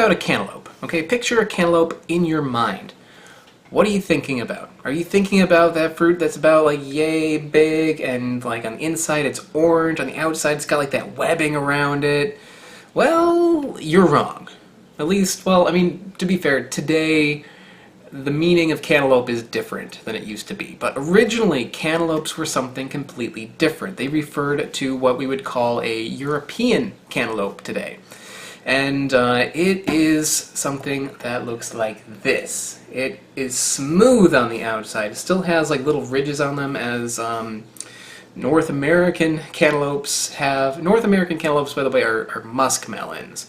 about a cantaloupe, okay? Picture a cantaloupe in your mind. What are you thinking about? Are you thinking about that fruit that's about like yay big and like on the inside it's orange, on the outside it's got like that webbing around it? Well, you're wrong. At least, well, I mean, to be fair, today the meaning of cantaloupe is different than it used to be. But originally, cantaloupes were something completely different. They referred to what we would call a European cantaloupe today. And it is something that looks like this. It is smooth on the outside. It still has like little ridges on them as North American cantaloupes have. North American cantaloupes, by the way, are muskmelons.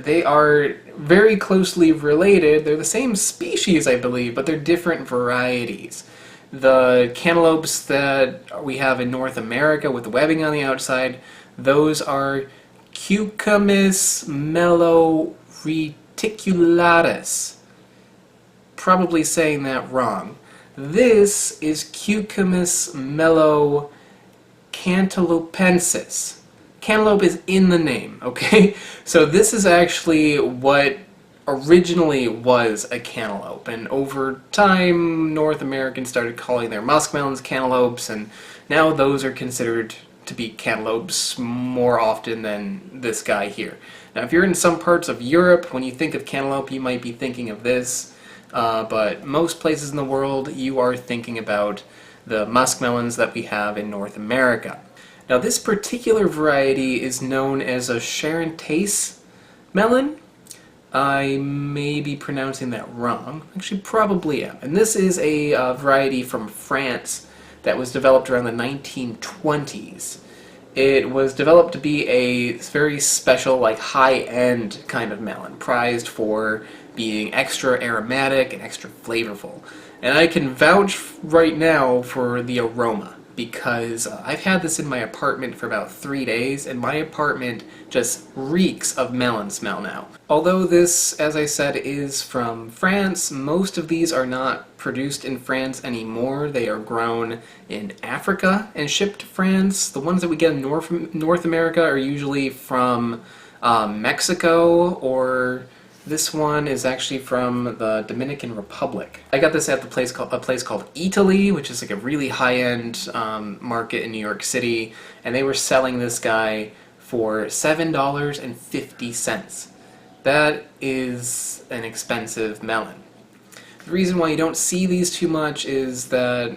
They are very closely related. They're the same species, I believe, but they're different varieties. The cantaloupes that we have in North America with the webbing on the outside, those are Cucumis melon reticulatus. Probably saying that wrong. This is Cucumis melon cantaloupensis. Cantaloupe is in the name, okay? So this is actually what originally was a cantaloupe, and over time North Americans started calling their muskmelons cantaloupes, and now those are considered to be cantaloupes more often than this guy here. Now if you're in some parts of Europe, when you think of cantaloupe you might be thinking of this, but most places in the world you are thinking about the muskmelons that we have in North America. Now this particular variety is known as a Charentais melon. I may be pronouncing that wrong. Actually, probably am. And this is a variety from France that was developed around the 1920s. It was developed to be a very special, like high-end kind of melon, prized for being extra aromatic and extra flavorful. And I can vouch right now for the aroma, because I've had this in my apartment for about 3 days, and my apartment just reeks of melon smell now. Although this, as I said, is from France, most of these are not produced in France anymore. They are grown in Africa and shipped to France. The ones that we get in North America are usually from Mexico, or this one is actually from the Dominican Republic. I got this at a place called Italy, which is like a really high-end market in New York City, and they were selling this guy for $7.50. That is an expensive melon. The reason why you don't see these too much is that,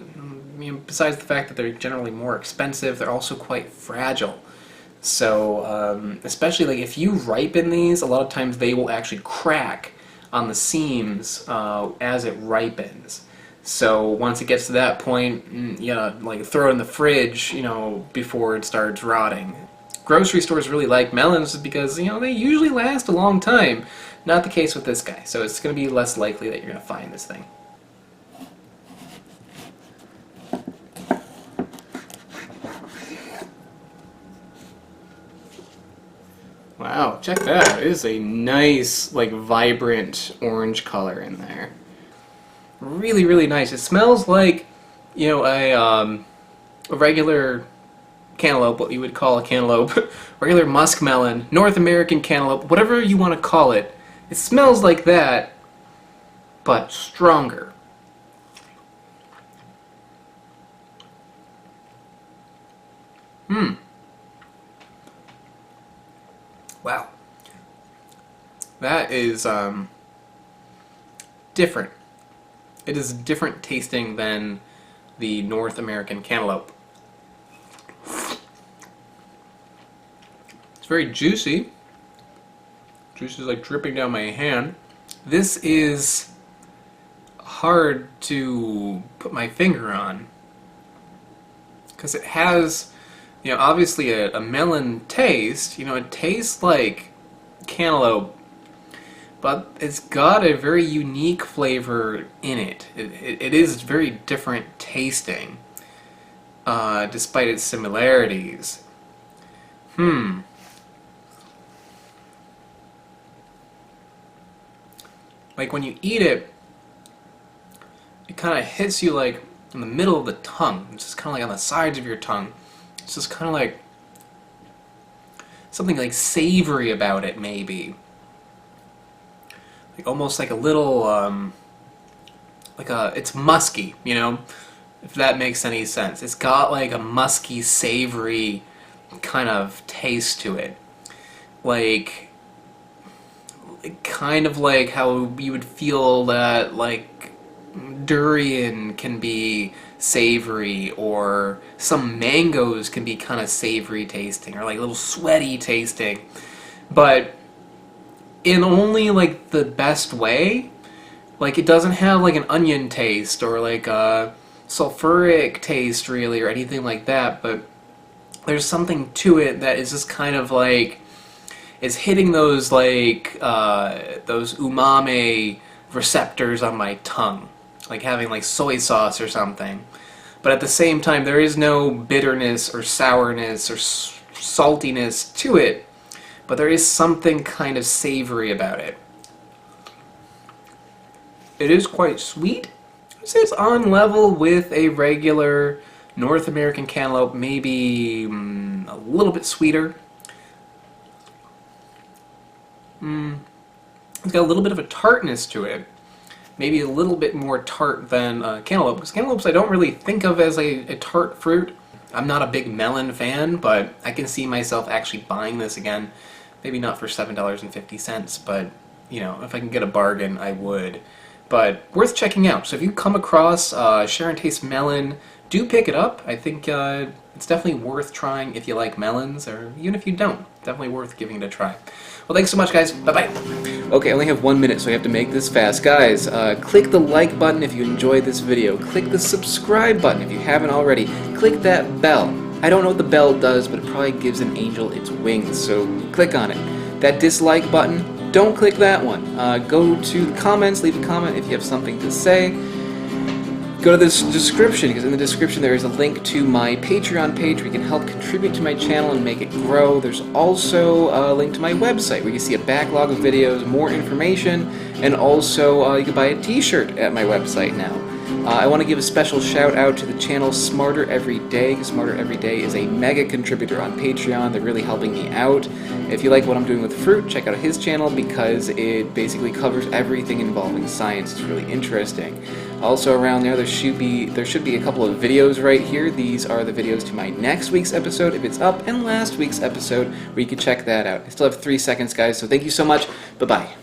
besides the fact that they're generally more expensive, they're also quite fragile. So, especially like if you ripen these, a lot of times they will actually crack on the seams as it ripens. So once it gets to that point, you gotta like throw it in the fridge, before it starts rotting. Grocery stores really like melons because, they usually last a long time. Not the case with this guy, so it's going to be less likely that you're going to find this thing. Wow, check that out. It is a nice, like, vibrant orange color in there. Really, really nice. It smells like, a regular cantaloupe, what you would call a cantaloupe, regular muskmelon, North American cantaloupe, whatever you want to call it. It smells like that, but stronger. Wow. That is different. It is different tasting than the North American cantaloupe. It's very juicy. Juice is like dripping down my hand. This is hard to put my finger on because it has, obviously a melon taste. It tastes like cantaloupe, but it's got a very unique flavor in it. It is very different tasting, despite its similarities. Like when you eat it, it kind of hits you like in the middle of the tongue. It's just kind of like on the sides of your tongue. It's just kind of like something like savory about it, maybe. like almost like a little it's musky, you know, if that makes any sense. It's got like a musky, savory kind of taste to it, like kind of like how you would feel that like durian can be savory, or some mangoes can be kind of savory tasting, or like a little sweaty tasting, but in only like the best way. Like it doesn't have like an onion taste or like a sulfuric taste really or anything like that, but there's something to it that is just kind of like is hitting those like those umami receptors on my tongue, like having like soy sauce or something. But at the same time, there is no bitterness or sourness or saltiness to it, but there is something kind of savory about it. It is quite sweet. I'd say it's on level with a regular North American cantaloupe, maybe a little bit sweeter. It's got a little bit of a tartness to it. Maybe a little bit more tart than cantaloupe, because cantaloupes I don't really think of as a tart fruit. I'm not a big melon fan, but I can see myself actually buying this again. Maybe not for $7.50, but you know, if I can get a bargain, I would. But worth checking out. So if you come across Charentais Melon, do pick it up. I think it's definitely worth trying if you like melons, or even if you don't. Definitely worth giving it a try. Well, thanks so much, guys. Bye-bye. Okay, I only have 1 minute, so I have to make this fast. Guys, click the like button if you enjoyed this video. Click the subscribe button if you haven't already. Click that bell. I don't know what the bell does, but it probably gives an angel its wings, so click on it. That dislike button, don't click that one. Go to the comments, leave a comment if you have something to say. Go to this description, because in the description there is a link to my Patreon page where you can help contribute to my channel and make it grow. There's also a link to my website where you can see a backlog of videos, more information, and also you can buy a t-shirt at my website now. I want to give a special shout out to the channel Smarter Every Day, because Smarter Every Day is a mega contributor on Patreon. They're really helping me out. If you like what I'm doing with fruit, check out his channel because it basically covers everything involving science. It's really interesting. Also around there should be a couple of videos right here. These are the videos to my next week's episode if it's up, and last week's episode where you can check that out. I still have 3 seconds, guys, so thank you so much. Bye-bye.